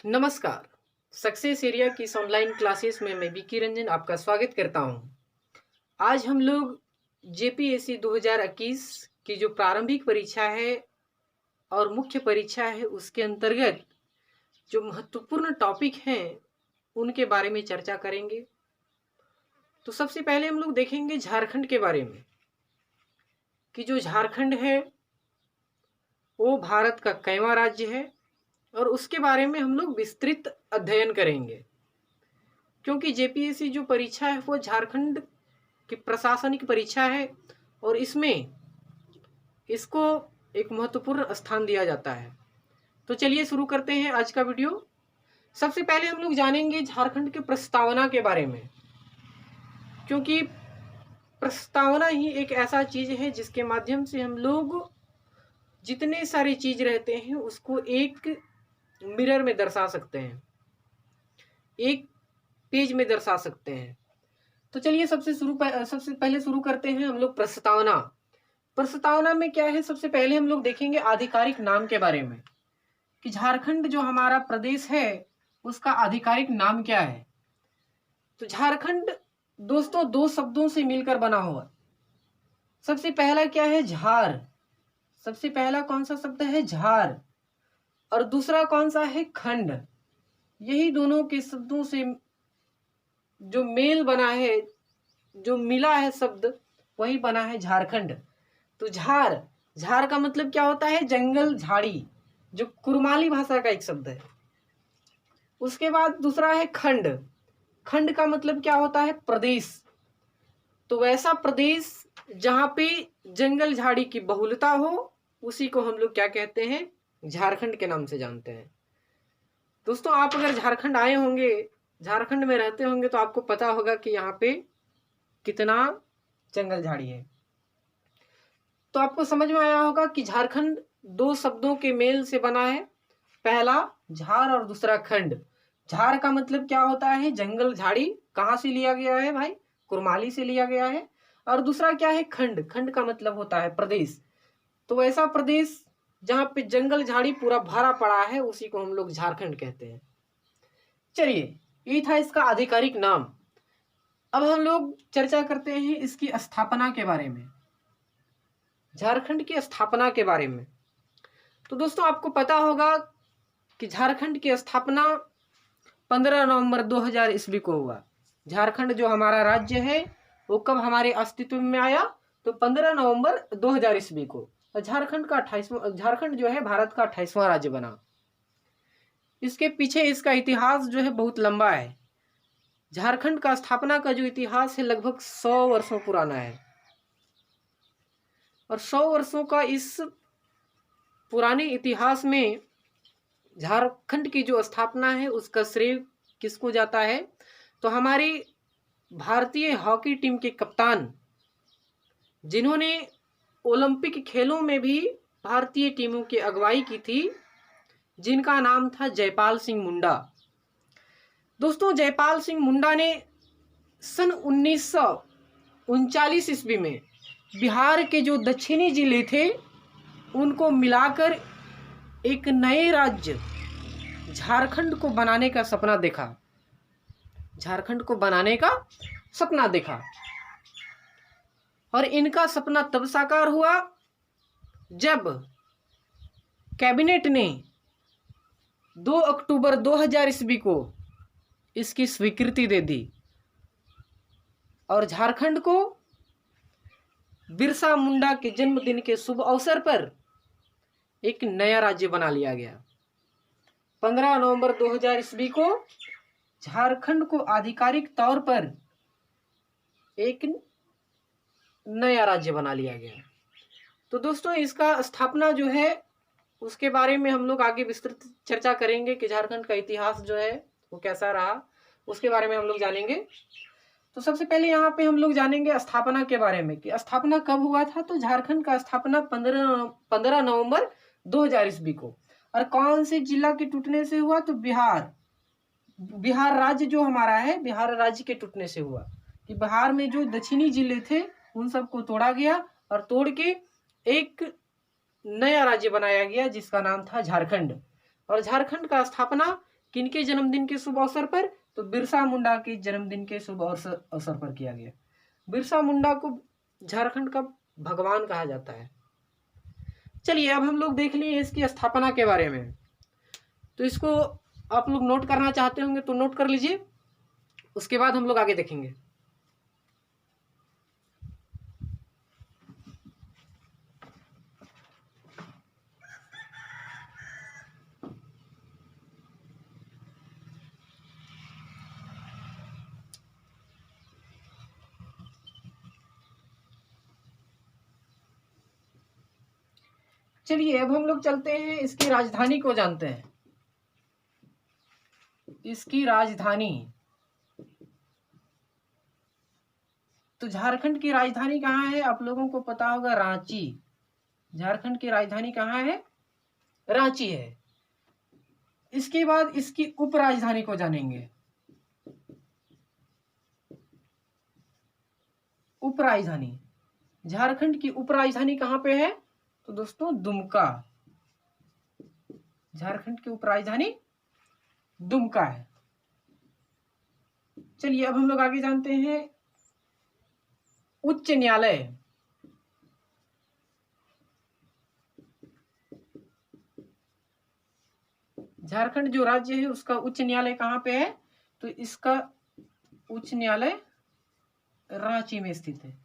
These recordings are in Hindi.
नमस्कार। सक्सेस एरिया की इस ऑनलाइन क्लासेस में मैं विकी रंजन आपका स्वागत करता हूं। आज हम लोग जेपीएससी 2021 की जो प्रारंभिक परीक्षा है और मुख्य परीक्षा है उसके अंतर्गत जो महत्वपूर्ण टॉपिक हैं उनके बारे में चर्चा करेंगे। तो सबसे पहले हम लोग देखेंगे झारखंड के बारे में कि जो झारखंड है वो भारत का कईवां राज्य है और उसके बारे में हम लोग विस्तृत अध्ययन करेंगे, क्योंकि जेपीएससी जो परीक्षा है वो झारखंड की प्रशासनिक परीक्षा है और इसमें इसको एक महत्वपूर्ण स्थान दिया जाता है। तो चलिए शुरू करते हैं आज का वीडियो। सबसे पहले हम लोग जानेंगे झारखंड के प्रस्तावना के बारे में, क्योंकि प्रस्तावना ही एक ऐसा चीज है जिसके माध्यम से हम लोग जितने सारे चीज रहते हैं उसको एक मिरर में दर्शा सकते हैं, एक पेज में दर्शा सकते हैं। तो चलिए सबसे पहले शुरू करते हैं हम लोग प्रस्तावना। प्रस्तावना में क्या है, सबसे पहले हम लोग देखेंगे आधिकारिक नाम के बारे में कि झारखंड जो हमारा प्रदेश है उसका आधिकारिक नाम क्या है। तो झारखंड दोस्तों दो शब्दों से मिलकर बना हुआ। सबसे पहला क्या है, झार। सबसे पहला कौन सा शब्द है, झार, और दूसरा कौन सा है, खंड। यही दोनों के शब्दों से जो मेल बना है, जो मिला है शब्द, वही बना है झारखंड। तो झार, झार का मतलब क्या होता है, जंगल झाड़ी, जो कुरमाली भाषा का एक शब्द है। उसके बाद दूसरा है खंड। खंड का मतलब क्या होता है, प्रदेश। तो वैसा प्रदेश जहां पे जंगल झाड़ी की बहुलता हो उसी को हम लोग क्या कहते हैं, झारखंड के नाम से जानते हैं। दोस्तों आप अगर झारखंड आए होंगे, झारखंड में रहते होंगे, तो आपको पता होगा कि यहाँ पे कितना जंगल झाड़ी है। तो आपको समझ में आया होगा कि झारखंड दो शब्दों के मेल से बना है, पहला झार और दूसरा खंड। झार का मतलब क्या होता है, जंगल झाड़ी। कहाँ से लिया गया है भाई, कुरमाली से लिया गया है। और दूसरा क्या है, खंड। खंड का मतलब होता है प्रदेश। तो ऐसा प्रदेश जहाँ पे जंगल झाड़ी पूरा भरा पड़ा है उसी को हम लोग झारखंड कहते हैं। चलिए ये था इसका आधिकारिक नाम। अब हम लोग चर्चा करते हैं इसकी स्थापना के बारे में, झारखंड की स्थापना के बारे में। तो दोस्तों आपको पता होगा कि झारखंड की स्थापना 15 नवंबर 2000 ईस्वी को हुआ। झारखंड जो हमारा राज्य है वो कब हमारे अस्तित्व में आया, तो 15 नवंबर 2000 ईस्वी को। झारखंड जो है भारत का 28वां राज्य बना। इसके पीछे इसका इतिहास जो है बहुत लंबा है। झारखंड का स्थापना का जो इतिहास है लगभग 100 वर्षों पुराना है, और 100 वर्षों का इस पुराने इतिहास में झारखंड की जो स्थापना है उसका श्रेय किसको जाता है, तो हमारी भारतीय हॉकी टीम के कप्तान, जिन्होंने ओलंपिक खेलों में भी भारतीय टीमों की अगुवाई की थी, जिनका नाम था जयपाल सिंह मुंडा। दोस्तों जयपाल सिंह मुंडा ने सन 1939 ईस्वी में बिहार के जो दक्षिणी जिले थे उनको मिलाकर एक नए राज्य झारखंड को बनाने का सपना देखा। झारखंड को बनाने का सपना देखा और इनका सपना तब साकार हुआ जब कैबिनेट ने 2 अक्टूबर 2000 ईस्वी को इसकी स्वीकृति दे दी और झारखंड को बिरसा मुंडा के जन्मदिन के शुभ अवसर पर एक नया राज्य बना लिया गया। 15 नवंबर 2000 ईस्वी को झारखंड को आधिकारिक तौर पर एक नया राज्य बना लिया गया। तो दोस्तों इसका स्थापना जो है उसके बारे में हम लोग आगे विस्तृत चर्चा करेंगे कि झारखंड का इतिहास जो है वो कैसा रहा, उसके बारे में हम लोग जानेंगे। तो सबसे पहले यहाँ पे हम लोग जानेंगे स्थापना के बारे में कि स्थापना कब हुआ था। तो झारखंड का स्थापना 15 नवंबर 2000 ईस्वी को। और कौन से जिला के टूटने से हुआ, तो बिहार राज्य जो हमारा है, बिहार राज्य के टूटने से हुआ कि बिहार में जो दक्षिणी जिले थे उन सबको तोड़ा गया और तोड़ के एक नया राज्य बनाया गया जिसका नाम था झारखंड। और झारखंड का स्थापना किनके जन्मदिन के शुभ अवसर पर? तो बिरसा मुंडा के जन्मदिन के शुभ अवसर पर किया गया। बिरसा मुंडा को झारखंड का भगवान कहा जाता है। चलिए अब हम लोग देख लिए इसकी स्थापना के बारे में। तो इसको आप लोग नोट करना चाहते होंगे तो नोट कर लीजिए, उसके बाद हम लोग आगे देखेंगे। चलिए अब हम लोग चलते हैं, इसकी राजधानी को जानते हैं। इसकी राजधानी, तो झारखंड की राजधानी कहाँ है? आप लोगों को पता होगा, रांची। झारखंड की राजधानी कहाँ है? रांची है। इसके बाद इसकी उपराजधानी को जानेंगे। उपराजधानी, झारखंड की उपराजधानी कहाँ पे है? तो दोस्तों दुमका। झारखंड की उपराजधानी दुमका है। चलिए अब हम लोग आगे जानते हैं उच्च न्यायालय। झारखंड जो राज्य है उसका उच्च न्यायालय कहाँ पे है? तो इसका उच्च न्यायालय रांची में स्थित है।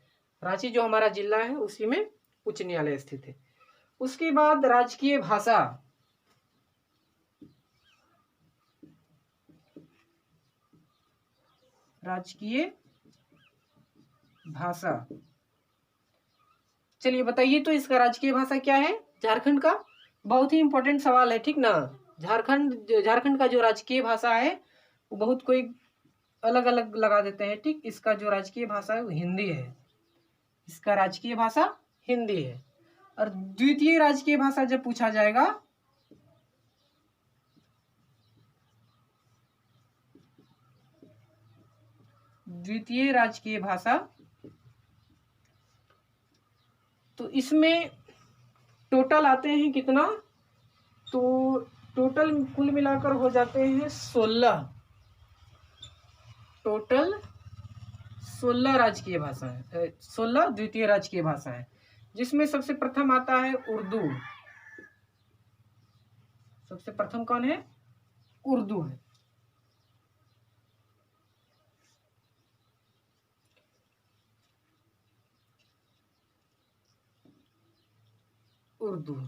रांची जो हमारा जिला है उसी में उच्च न्यायालय स्थित है। उसके बाद राजकीय भाषा, राजकीय भाषा, चलिए बताइए तो इसका राजकीय भाषा क्या है झारखंड का? बहुत ही इंपॉर्टेंट सवाल है, ठीक ना। झारखंड का जो राजकीय भाषा है वो बहुत कोई अलग अलग लगा देते हैं, ठीक। इसका जो राजकीय भाषा है वो हिंदी है। इसका राजकीय भाषा हिंदी है। और द्वितीय राजकीय भाषा जब पूछा जाएगा, द्वितीय राजकीय भाषा, तो इसमें टोटल आते हैं कितना? तो टोटल कुल मिलाकर हो जाते हैं 16। टोटल 16 राजकीय भाषा है, 16 द्वितीय राजकीय भाषा है, जिसमें सबसे प्रथम आता है उर्दू। सबसे प्रथम कौन है? उर्दू है। उर्दू।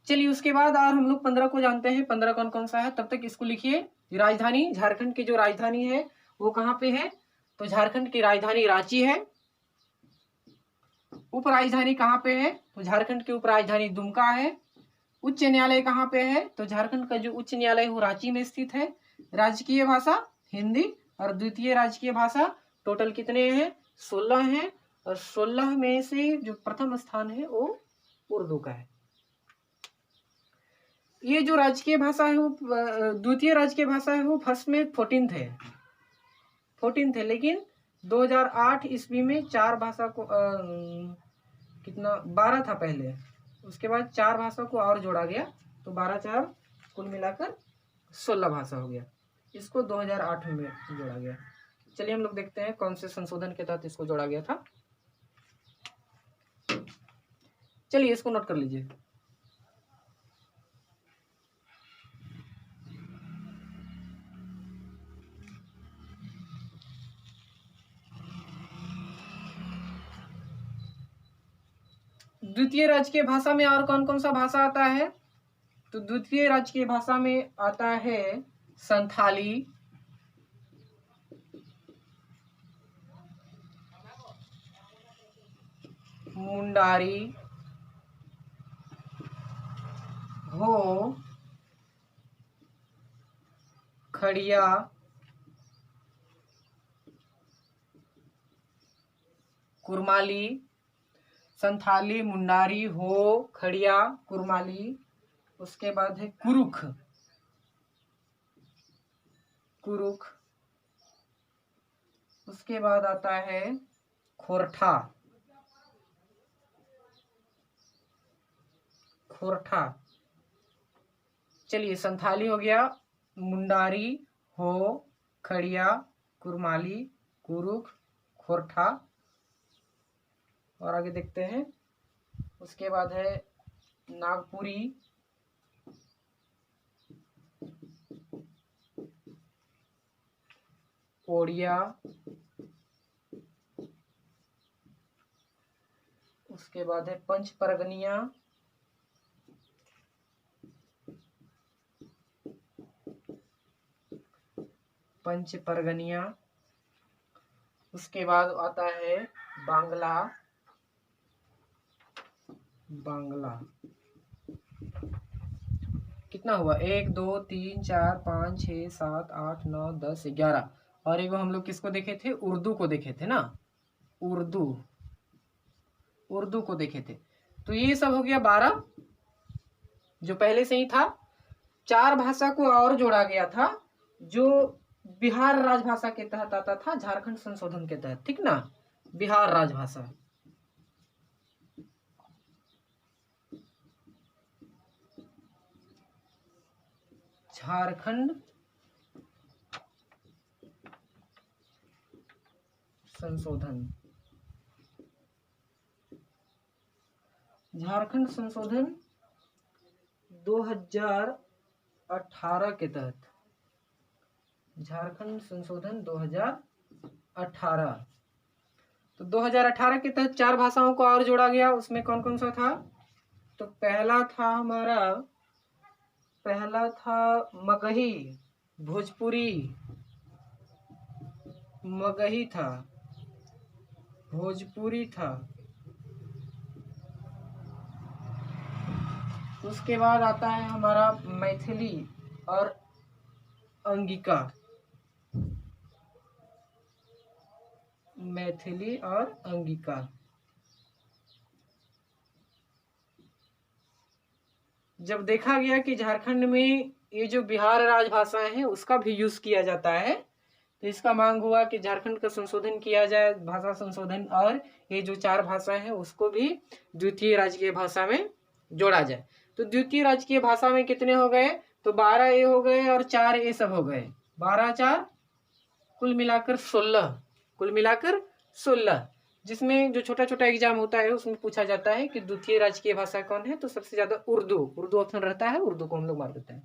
चलिए उसके बाद और हम लोग 15 को जानते हैं। 15 कौन कौन सा है? तब तक इसको लिखिए। राजधानी, झारखंड की जो राजधानी है वो कहाँ पे है? तो झारखंड की राजधानी रांची है। उपराजधानी कहाँ पे है? तो झारखंड की उपराजधानी दुमका है। उच्च न्यायालय कहाँ पे है? तो झारखंड का जो उच्च न्यायालय वो रांची में स्थित है। राजकीय भाषा हिंदी, और द्वितीय राजकीय भाषा टोटल कितने हैं? 16 हैं। और 16 में से जो प्रथम स्थान है वो उर्दू का है। ये जो राजकीय भाषा है वो द्वितीय राजकीय भाषा है वो फर्स्ट में 14th है, 14th है। लेकिन 2008 ईस्वी में 4 भाषा को कितना 12 था पहले, उसके बाद 4 भाषा को और जोड़ा गया, तो 12 4 कुल मिलाकर 16 भाषा हो गया। इसको 2008 में जोड़ा गया। चलिए हम लोग देखते हैं कौन से संशोधन के तहत इसको जोड़ा गया था। चलिए इसको नोट कर लीजिए। द्वितीय राजकीय भाषा में और कौन कौन सा भाषा आता है? तो द्वितीय राजकीय भाषा में आता है संथाली, मुंडारी, हो, खड़िया, कुरमाली। संथाली, मुंडारी, हो, खड़िया, कुरमाली। उसके बाद है कुरुख, कुरुख। उसके बाद आता है खोरठा, खोरठा। चलिए संथाली हो गया, मुंडारी, हो, खड़िया, कुरमाली, कुरुख, खोरठा। और आगे देखते हैं, उसके बाद है नागपुरी, ओडिया, उसके बाद है पंच परगनिया, पंच परगनिया। उसके बाद आता है बांग्ला, बांग्ला। कितना हुआ? 1 2 3 4 5 6 7 8 9 10 11। और एक हम लोग किसको देखे थे? उर्दू को देखे थे ना, उर्दू, उर्दू को देखे थे। तो ये सब हो गया 12 जो पहले से ही था। 4 भाषा को और जोड़ा गया था जो बिहार राजभाषा के तहत आता था, झारखंड संशोधन के तहत, ठीक ना। बिहार राजभाषा, झारखंड संशोधन, झारखंड संशोधन 2018 के तहत, झारखंड संशोधन 2018। तो 2018 के तहत 4 भाषाओं को और जोड़ा गया। उसमें कौन कौन सा था? तो पहला था हमारा, पहला था मगही, भोजपुरी, मगही था, भोजपुरी था। उसके बाद आता है हमारा मैथिली और अंगिका, मैथिली और अंगिका। जब देखा गया कि झारखंड में ये जो बिहार राजभाषाएं हैं उसका भी यूज किया जाता है, तो इसका मांग हुआ कि झारखंड का संशोधन किया जाए, भाषा संशोधन, और ये जो 4 भाषाएं हैं उसको भी द्वितीय राजकीय भाषा में जोड़ा जाए। तो द्वितीय राजकीय भाषा में कितने हो गए? तो 12 ए हो गए और 4 ए सब हो गए, 12 4 कुल मिलाकर 16, कुल मिलाकर 16। जिसमें जो छोटा छोटा एग्जाम होता है उसमें पूछा जाता है कि द्वितीय राजकीय भाषा कौन है, तो सबसे ज्यादा उर्दू, उर्दू ऑप्शन रहता है, उर्दू को हम लोग मार देते हैं।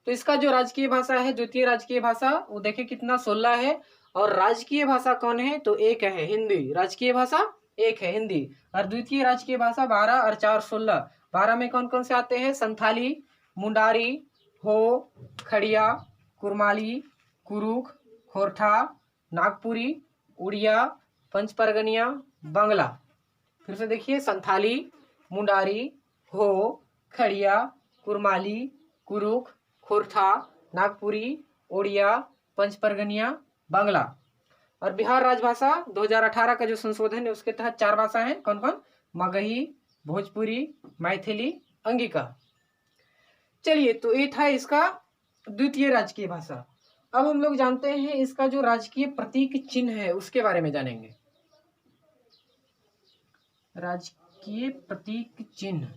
तो इसका जो राजकीय भाषा है, द्वितीय राजकीय भाषा, वो देखे कितना 16 है। और राजकीय भाषा कौन है? तो एक है हिंदी, राजकीय भाषा एक है हिंदी। और द्वितीय राजकीय भाषा 12 और 4 16। 12 में कौन कौन से आते हैं? संथाली, मुंडारी, हो, खड़िया, कुरमाली, कुरुख, खोरठा, नागपुरी, उड़िया, पंच परगनिया, बांग्ला। फिर से देखिए, संथाली, मुंडारी, हो, खड़िया, कुरमाली, कुरुख, खोरठा, नागपुरी, ओडिया, पंच परगनिया, बांग्ला। और बिहार राजभाषा 2018 का जो संशोधन है उसके तहत 4 भाषा है। कौन कौन? मगही, भोजपुरी, मैथिली, अंगिका। चलिए, तो ये था इसका द्वितीय राजकीय भाषा। अब हम लोग जानते हैं इसका जो राजकीय प्रतीक चिन्ह है उसके बारे में जानेंगे। राजकीय प्रतीक चिन्ह,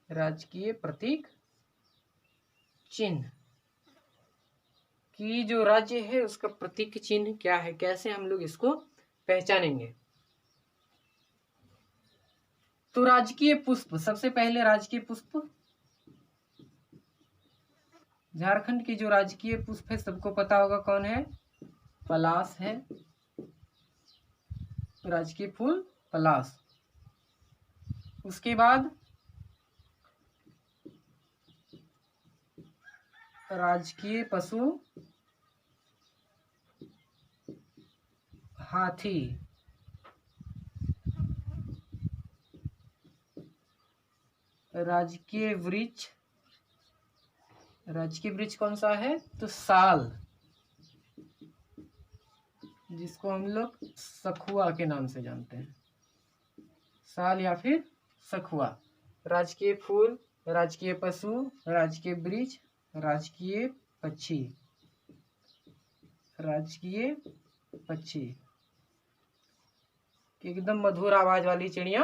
राजकीय प्रतीक चिन्ह की जो राज्य है उसका प्रतीक चिन्ह क्या है, कैसे हम लोग इसको पहचानेंगे। तो राजकीय पुष्प, सबसे पहले राजकीय पुष्प, झारखंड की जो राजकीय पुष्प है सबको पता होगा कौन है? पलाश है, राजकीय फूल पलाश। उसके बाद राजकीय पशु हाथी, राजकीय वृक्ष, राजकीय वृक्ष कौन सा है? तो साल, जिसको हम लोग सखुआ के नाम से जानते हैं, साल या फिर सखुआ। राजकीय फूल, राजकीय पशु, राजकीय वृक्ष, राजकीय पक्षी। राजकीय पक्षी एकदम मधुर आवाज वाली चिड़िया,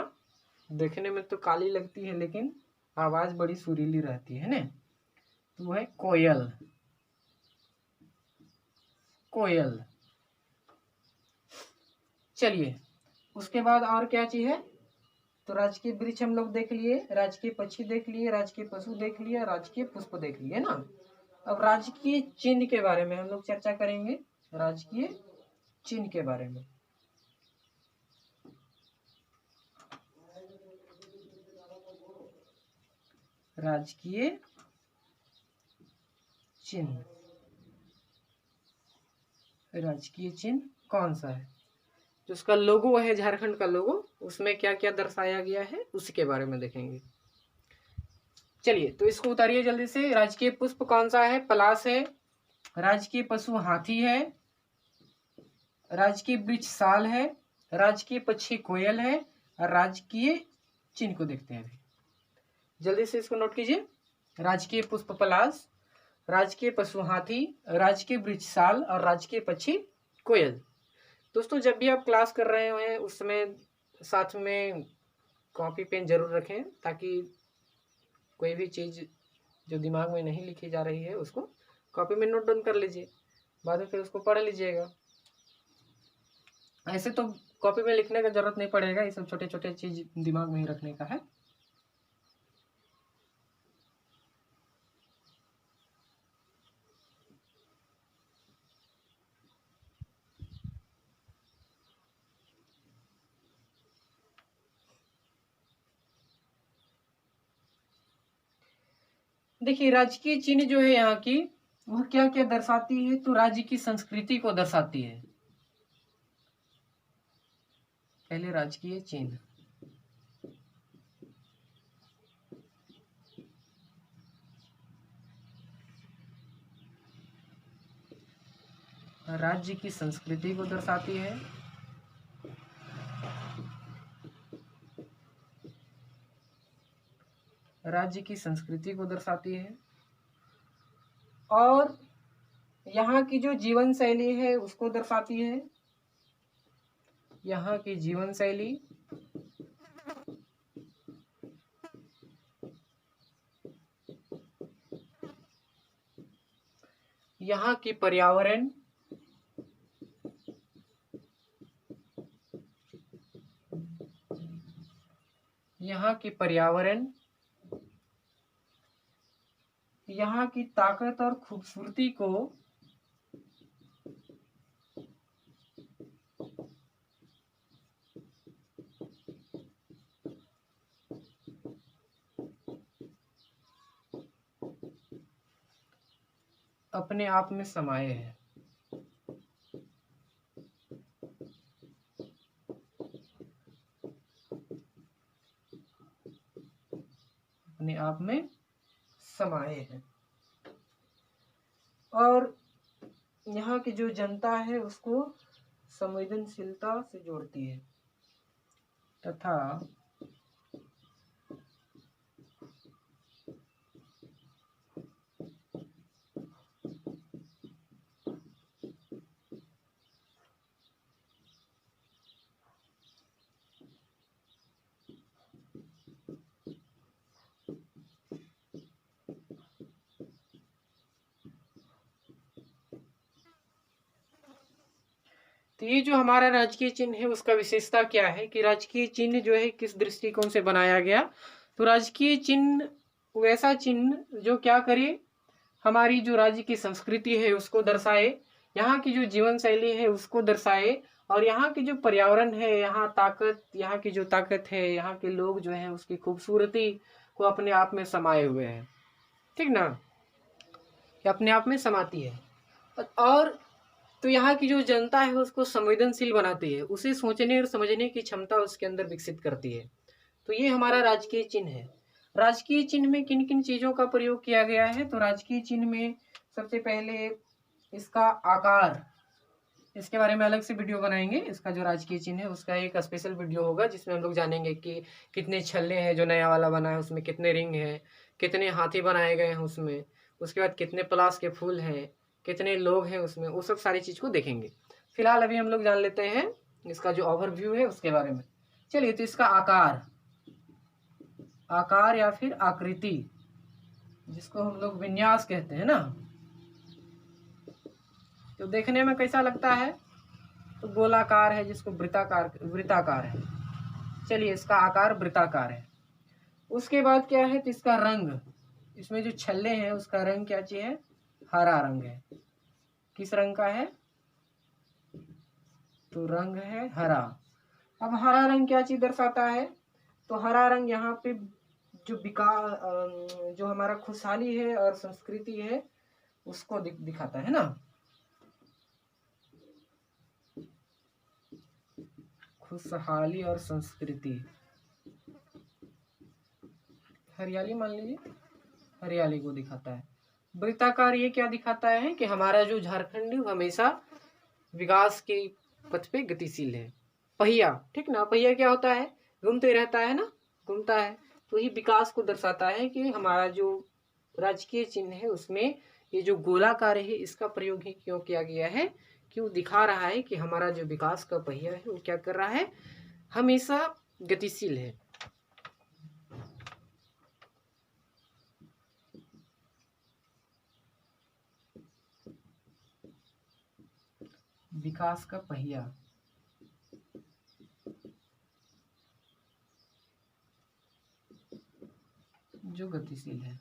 देखने में तो काली लगती है लेकिन आवाज बड़ी सुरीली रहती है ना, तो वो है कोयल। कोयल। चलिए उसके बाद और क्या चीज है, तो राजकीय वृक्ष हम लोग देख लिए, राजकीय पक्षी देख लिए, राजकीय पशु देख लिए, राजकीय पुष्प देख लिए ना। अब राजकीय चिन्ह के बारे में हम लोग चर्चा करेंगे, राजकीय चिन्ह के बारे में। राजकीय चिन्ह, राजकीय चिन्ह कौन सा है, जो उसका लोगो है, झारखंड का लोगो, उसमें क्या क्या दर्शाया गया है उसके बारे में देखेंगे। चलिए तो इसको उतारिए जल्दी से। राजकीय पुष्प कौन सा है, पलाश है। राजकीय पशु हाथी है। राजकीय वृक्ष साल है। राजकीय पक्षी कोयल है। और राजकीय चिन्ह को देखते हैं अभी, जल्दी से इसको नोट कीजिए। राजकीय पुष्प पलाश, राजकीय पशु हाथी, राजकीय वृक्ष साल और राजकीय पक्षी कोयल। दोस्तों जब भी आप क्लास कर रहे हैं उस समय साथ में कॉपी पेन जरूर रखें, ताकि कोई भी चीज़ जो दिमाग में नहीं लिखी जा रही है उसको कॉपी में नोट डाउन कर लीजिए, बाद में फिर उसको पढ़ लीजिएगा। ऐसे तो कॉपी में लिखने का जरूरत नहीं पड़ेगा, ये सब छोटे छोटे चीज दिमाग में ही रखने का है। देखिए राजकीय चिन्ह जो है यहाँ की, वह क्या क्या दर्शाती है, तो राज्य की संस्कृति को दर्शाती है। पहले राजकीय चिन्ह, राज्य की संस्कृति को दर्शाती है। राज्य की संस्कृति को दर्शाती है और यहाँ की जो जीवन शैली है उसको दर्शाती है। यहाँ की जीवन शैली, यहाँ की पर्यावरण, यहाँ की पर्यावरण, यहाँ की ताकत और खूबसूरती को अपने आप में समाये है। अपने आप में समाये हैं और यहाँ की जो जनता है उसको संवेदनशीलता से जोड़ती है तथा तो ये जो हमारा राजकीय चिन्ह है उसका विशेषता क्या है कि राजकीय चिन्ह जो है किस दृष्टिकोण से बनाया गया, तो राजकीय चिन्ह वैसा चिन्ह जो क्या करे, हमारी जो राज्य की संस्कृति है उसको दर्शाए, यहाँ की जो जीवन शैली है उसको दर्शाए और यहाँ की जो पर्यावरण है, यहाँ ताकत, यहाँ की जो ताकत है, यहाँ के लोग जो हैं उसकी खूबसूरती को अपने आप में समाये हुए हैं। ठीक ना, ये अपने आप में समाती है और तो यहाँ की जो जनता है उसको संवेदनशील बनाती है, उसे सोचने और समझने की क्षमता उसके अंदर विकसित करती है। तो ये हमारा राजकीय चिन्ह है। राजकीय चिन्ह में किन किन चीजों का प्रयोग किया गया है, तो राजकीय चिन्ह में सबसे पहले इसका आकार, इसके बारे में अलग से वीडियो बनाएंगे। इसका जो राजकीय चिन्ह है उसका एक स्पेशल वीडियो होगा जिसमें हम लोग जानेंगे कि कितने छल्ले हैं जो नया वाला बना है, उसमें कितने रिंग है, कितने हाथी बनाए गए हैं उसमें, उसके बाद कितने प्लास के फूल हैं, कितने लोग हैं उसमें, वो सब सारी चीज़ को देखेंगे। फिलहाल अभी हम लोग जान लेते हैं इसका जो ओवरव्यू है उसके बारे में। चलिए, तो इसका आकार या फिर आकृति, जिसको हम लोग विन्यास कहते हैं ना, तो देखने में कैसा लगता है? तो गोलाकार है, जिसको वृत्ताकार है। चलिए, इसका आकार वृत्ताकार है। उसके बाद क्या है? तो इसका रंग, इसमें जो छल्ले हैं उसका रंग क्या चीज है? हरा रंग है। किस रंग का है? तो रंग है हरा। अब हरा रंग क्या चीज दर्शाता है? तो हरा रंग यहाँ पे जो जो हमारा खुशहाली है और संस्कृति है उसको दिखाता है ना। खुशहाली और संस्कृति, हरियाली मान लीजिए, हरियाली को दिखाता है। वृत्ताकार ये क्या दिखाता है? कि हमारा जो झारखंड हमेशा विकास के पथ पे गतिशील है। पहिया, ठीक ना, पहिया क्या होता है? घूमते रहता है ना, घूमता है। तो ये विकास को दर्शाता है कि हमारा जो राजकीय चिन्ह है उसमें ये जो गोलाकार है इसका प्रयोग ही क्यों किया गया है? क्यों दिखा रहा है कि हमारा जो विकास का पहिया है वो क्या कर रहा है? हमेशा गतिशील है। विकास का पहिया जो गतिशील है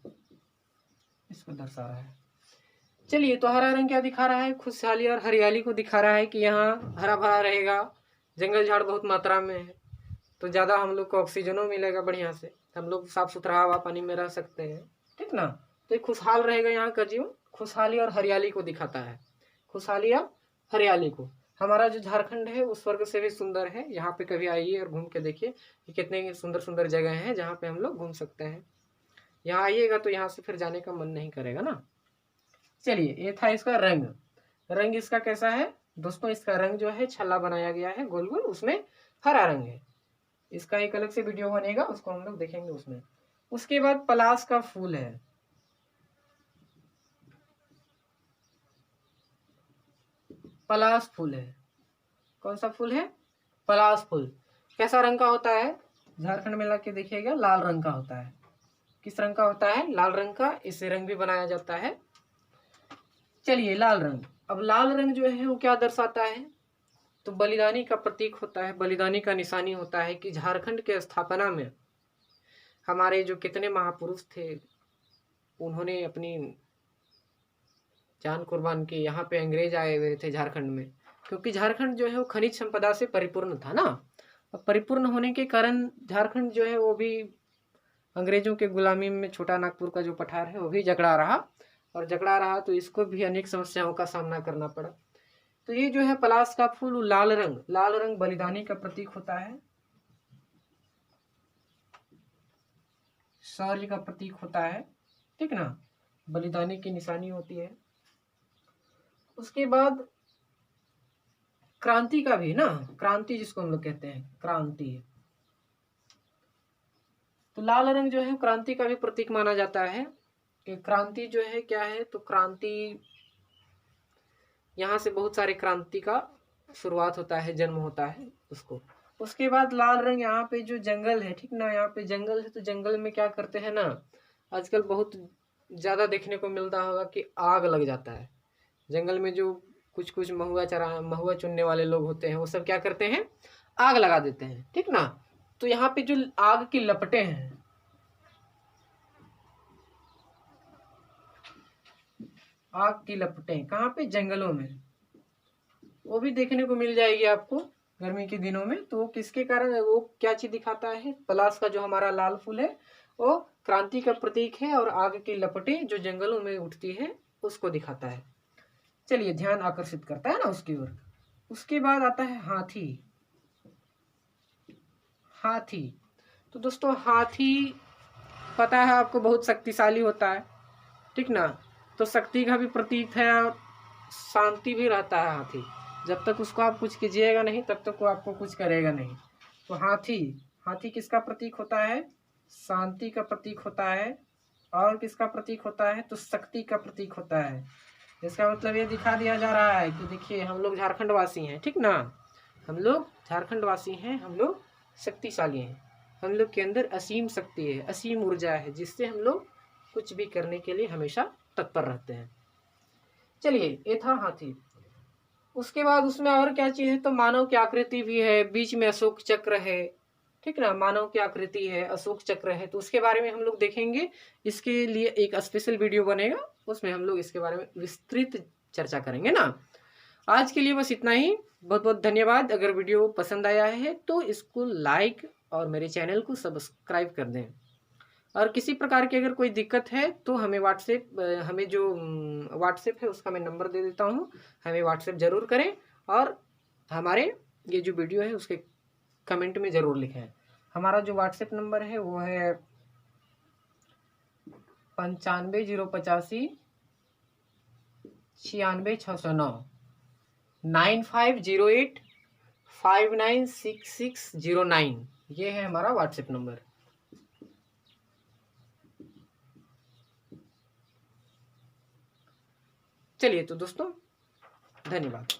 इसको दर्शा रहा है। चलिए, तो हरा रंग क्या दिखा रहा है? खुशहाली और हरियाली को दिखा रहा है कि यहाँ हरा भरा रहेगा, जंगल झाड़ बहुत मात्रा में है, तो ज़्यादा हम लोग को ऑक्सीजनों मिलेगा बढ़िया से, हम लोग साफ सुथरा हवा पानी में रह सकते हैं, ठीक ना। तो ये खुशहाल रहेगा यहाँ का जीवन। खुशहाली और हरियाली को दिखाता है, खुशहाली और हरियाली को। हमारा जो झारखंड है वो स्वर्ग से भी सुंदर है। यहाँ पे कभी आइए और घूम के देखिए कि कितने सुंदर सुंदर जगह हैं जहाँ पे हम लोग घूम सकते हैं। यहाँ आइएगा तो यहाँ से फिर जाने का मन नहीं करेगा ना। चलिए, ये था इसका रंग। रंग इसका कैसा है दोस्तों? इसका रंग जो है छल्ला बनाया गया है गोल गोल, उसमें हरा रंग है। इसका एक अलग से वीडियो बनेगा, उसको हम लोग देखेंगे उसमें। उसके बाद पलाश का फूल है। पलाश फूल है। कौन सा फूल है? पलाश फूल। कैसा रंग का होता है? झारखंड में लाके देखिएगा, लाल रंग का होता है। किस रंग का होता है? लाल रंग का। इससे रंग भी बनाया जाता है। चलिए, लाल रंग। अब लाल रंग जो है वो क्या दर्शाता है? तो बलिदानी का प्रतीक होता है, बलिदानी का निशानी होता है कि झारखंड के स्थापना में हमारे जो कितने महापुरुष थे उन्होंने अपनी जान कुर्बान की। यहाँ पे अंग्रेज आए हुए थे झारखंड में, क्योंकि झारखंड जो है वो खनिज संपदा से परिपूर्ण था ना। अब परिपूर्ण होने के कारण झारखंड जो है वो भी अंग्रेजों के गुलामी में, छोटा नागपुर का जो पठार है वो भी जकड़ा रहा, और जकड़ा रहा तो इसको भी अनेक समस्याओं का सामना करना पड़ा। तो ये जो है पलाश का फूल, लाल रंग, लाल रंग बलिदानी का प्रतीक होता है, शौर्य का प्रतीक होता है, ठीक ना, बलिदानी की निशानी होती है। उसके बाद क्रांति का भी ना, क्रांति जिसको हम लोग कहते हैं, क्रांति। तो लाल रंग जो है क्रांति का भी प्रतीक माना जाता है कि क्रांति जो है क्या है? तो क्रांति, यहाँ से बहुत सारे क्रांति का शुरुआत होता है, जन्म होता है उसको। उसके बाद लाल रंग, यहाँ पे जो जंगल है, ठीक ना, यहाँ पे जंगल है, तो जंगल में क्या करते हैं ना, आजकल बहुत ज्यादा देखने को मिलता होगा कि आग लग जाता है जंगल में। जो कुछ कुछ महुआ चुनने वाले लोग होते हैं वो सब क्या करते हैं? आग लगा देते हैं, ठीक ना। तो यहाँ पे जो आग की लपटें हैं, आग की लपटें कहाँ पे? जंगलों में, वो भी देखने को मिल जाएगी आपको गर्मी के दिनों में। तो किसके कारण है? वो क्या चीज दिखाता है? पलाश का जो हमारा लाल फूल है वो क्रांति का प्रतीक है, और आग की लपटें जो जंगलों में उठती है उसको दिखाता है। चलिए, ध्यान आकर्षित करता है ना उसकी ओर। उसके बाद आता है हाथी। हाथी, तो दोस्तों हाथी पता है आपको बहुत शक्तिशाली होता है, ठीक ना। तो शक्ति का भी प्रतीक है और शांति भी रहता है हाथी। जब तक उसको आप कुछ कीजिएगा नहीं तब तक वो आपको कुछ करेगा नहीं। तो हाथी, हाथी किसका प्रतीक होता है? शांति का प्रतीक होता है। और किसका प्रतीक होता है? तो शक्ति का प्रतीक होता है। इसका मतलब ये दिखा दिया जा रहा है कि देखिए हम लोग झारखंड वासी हैं, ठीक ना, हम लोग झारखंड वासी हैं, हम लोग शक्तिशाली हैं, हम लोग के अंदर असीम शक्ति है, असीम ऊर्जा है, जिससे हम लोग कुछ भी करने के लिए हमेशा तत्पर रहते हैं। चलिए, ये था हाथी। उसके बाद उसमें और क्या चीज़ है? तो मानव की आकृति भी है, बीच में अशोक चक्र है, ठीक ना, मानव की आकृति है, अशोक चक्र है। तो उसके बारे में हम लोग देखेंगे, इसके लिए एक स्पेशल वीडियो बनेगा, उसमें हम लोग इसके बारे में विस्तृत चर्चा करेंगे ना। आज के लिए बस इतना ही। बहुत बहुत धन्यवाद। अगर वीडियो पसंद आया है तो इसको लाइक और मेरे चैनल को सब्सक्राइब कर दें। और किसी प्रकार की अगर कोई दिक्कत है तो हमें हमें जो व्हाट्सएप है उसका मैं नंबर दे देता हूँ, हमें व्हाट्सएप ज़रूर करें। और हमारे ये जो वीडियो है उसके कमेंट में ज़रूर लिखें। हमारा जो व्हाट्सएप नंबर है वो है 95 085 96 609 9508 596609। ये है हमारा व्हाट्सएप नंबर। चलिए तो दोस्तों, धन्यवाद।